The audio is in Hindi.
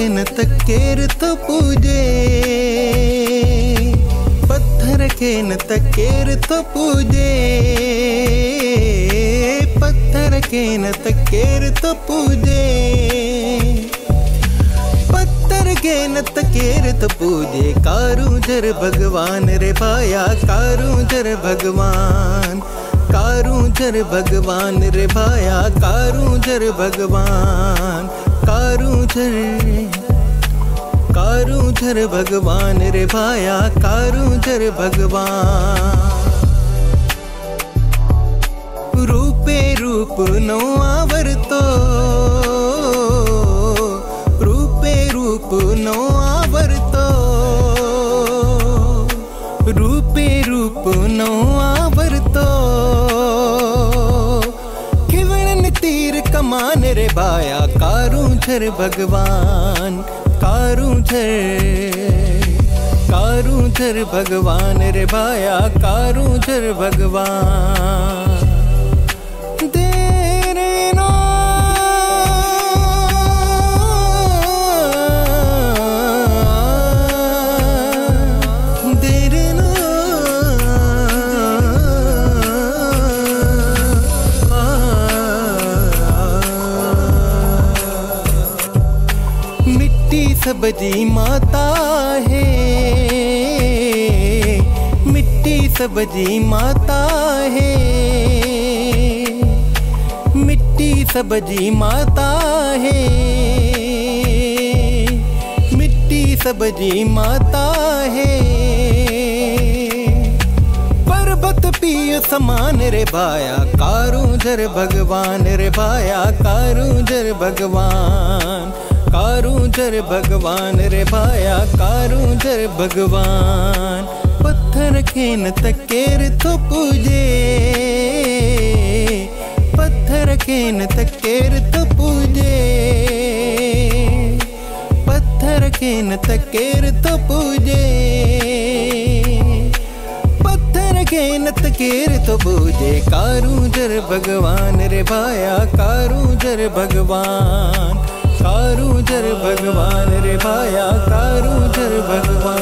न तकेर तो पूजे, पत्थर के न तकेर तो पूजे, पत्थर के न तकेर तो पूजे, पत्थर के न तकेर तो पूजे। कारूंझर भगवान रे भाया, कारूंझर भगवान, कारूंझर भगवान रे भाया, कारूंझर भगवान, कारूंझर, कारूंझर भगवान रे भाया, कारूंझर भगवान। रूपे रूप नो आवरतो, रूपे रूप नो आवरतो, रूपे रूप नो आवरतो। खिवणन तीर कमान रे भाया, कारूंझर भगवान, कारूंझर, कारूंझर भगवान रे भाया, कारूंझर भगवान। सबजी माता है, मिट्टी सबजी माता है, मिट्टी सबजी माता है, मिट्टी सबजी माता है। पर्वत पिय समान रे भाया, कारूंझर भगवान रे भाया, कारूंझर भगवान, कारूंझर भगवान रे भाया, कारूंझर भगवान। पत्थर के न तकेर तो पूजे, पत्थर के न तकेर तो पूजे, पत्थर के न तकेर तो पूजे, पत्थर के न तकेर तो पूजे। कारूंझर भगवान रे भाया, कारूंझर भगवान, कारूंझर भगवान रे भाया, कारूंझर भगवान।